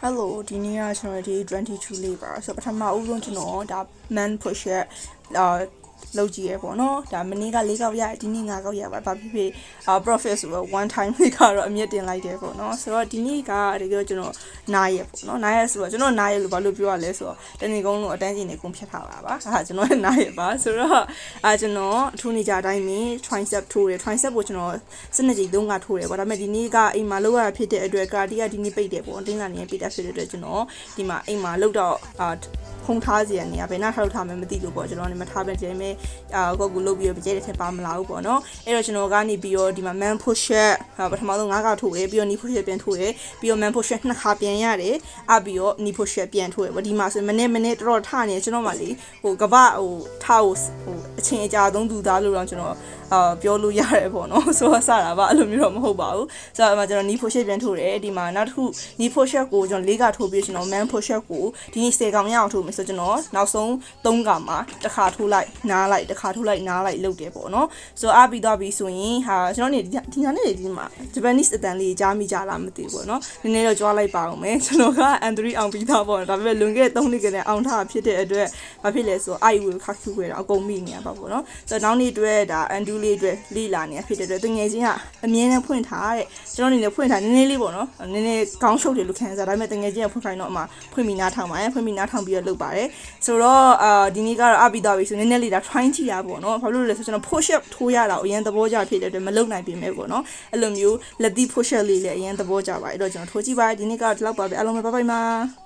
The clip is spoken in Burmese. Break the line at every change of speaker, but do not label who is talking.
Hello ဒီနေ့ကကျွန်တော်ဒီ22လေးပါဆိုတော့ပထမဦးဆုံးကျွန်တော်ဒါ man push up လုပ်ကြည့်ရပေါ့နော်ဒါမနေ့က၄ကောက်ရဒီနေ့၅ကောက်ရပါဘာဖြစ်ဖြစ်profit ဆိုတော့ one time လေးကတော့အမြင့်တင်လိုက်တယ်ပေါ့နော်ဆိုတော့ဒီနေ့ကတကယ်ကျွန်တော်နားရပေါ့နော်နားရဆိုတော့ကျွန်တော်နားရလို့ဘာလို့ပြောရလဲဆိုတော့တနေ့ကုန်းလုံးအတန်းကျင်နေကုန်ဖြတ်ထားတာပါအဲ့ဒါကျွန်တော်နားရပါဆိုတော့ကျွန်တော်အထူးနေကြအတိုင်းမင်း tricep ထိုးတယ် tricep ကိုကျွန်တော်စနစ်ကြီး3ကထိုးတယ်ပေါ့ဒါပေမဲ့ဒီနေ့ကအိမ်မှာလောက်ရဖြစ်တဲ့အတွက်ကာတီကဒီနေ့ပိတ်တယ်ပေါ့တင်းလာနေပိတ်တာဖြစ်တဲ့အတွက်ကျွန်တော်ဒီမှာအိမ်မှာလောက်တော့ဖုံထားစီရနေရဘယ်နှထောက်ထားမှမသိလို့ပေါ့ကျွန်တော်နေမထားပဲကျဲမဲကိုကူလုပ်ပြီးတော့ကြဲတဲ့ထက်ပါမလာဘူးပေါ့နော်အဲ့တော့ကျွန်တော်ကနေပြီးတော့ဒီမှာ man push up ပထမဆုံး9ခါထိုးတယ်ပြီးတော့ knee push up ပြန်ထိုးတယ်ပြီးတော့ man push up 2ခါပြန်ရတယ်ပြီးတော့ knee push up ပြန်ထိုးတယ်ပေါ့ဒီမှာဆိုမနေ့တော်တော်ထနေကျွန်တော်မှလေကပထားအချင်းအကြာဆုံးသူသားလို့တော့ကျွန်တော်ပြောလို့ရတယ်ပေါ့နော်ဆိုတော့စတာပါအဲ့လိုမျိုးတော့မဟုတ်ပါဘူးဆိုတော့ကျွန်တော် knee push up ပြန်ထိုးတယ်ဒီမှာနောက်တစ်ခု knee push up ကိုကျွန်တော်4ခါထိုးပြီးကျွန်တော် man push up ကိုဒီနေ့10ကောင်ရအောင်ထိုးမယ်ဆိုကျွန်တော်နောက်ဆုံး3ခါမှာတစ်ခါထိုးလိုက်နားလိုက်တစ်ခါထိုးလိုက်နားလိုက်လုပ်တယ်ပေါ့နော်ဆိုတော့ပြီးတော့ပြီးဆိုရင်ကျွန်တော်နေဒီညနေဒီမှာ Japanese အတန်လေးကြားမိကြလားမသိဘူးပေါ့နော်နည်းနည်းတော့ကြွားလိုက်ပါအောင်မယ်ကျွန်တော်က N3 အောင်ပြီးသားပေါ့နော်ဒါပေမဲ့လွန်ခဲ့တဲ့3နှစ်ကတည်းကအောင်ထားဖြစ်တဲ့အတွက်ဘာဖြစ်လဲဆိုတော့IU ခါခူခွေတော့အကုန်မိနေရပါပေါ့နော်ဆိုတော့နောက်နေ့အတွက်ဒါ N2 လေးအတွက်လိလာနေဖြစ်တဲ့အတွက်တငယ်ချင်းကအမြဲတမ်းဖွင့်ထားတဲ့ကျွန်တော်နေလည်းဖွင့်ထားနည်းနည်းလေးပေါ့နော်နည်းနည်းခေါင်းရှုပ်တယ်လို့ခံစားဒါပေမဲ့တငယ်ချင်းကဖွင့်ခိုင်းတော့အမှဖွင့်ပြီးနားထောင်ပါတယ်ဖွင့်ပြီးနားထောင်ပြီးတော့လုပ်ပါတယ်ဆိုတော့ဒီနေ့ကတော့ပြီးသွားပြီဆိုနည်းနည်းလေးဒါ try ကြည့်ရပေါ့နော်ဘာလို့လဲဆိုကျွန်တော် push up ထိုးရတာအရင်သဘောကျဖြစ်တဲ့အတွက်မလုပ်နိုင်ပြင်မဲ့ပေါ့နော်အဲ့လိုမျိုးလက်သီး push up လေးလည်းအရင်သဘောကျပါအဲ့တော့ကျွန်တော်ထိုးကြည့်ပါဒီနေ့ကတော့ဒီလောက်ပါပဲအားလုံးပဲbye byeပါ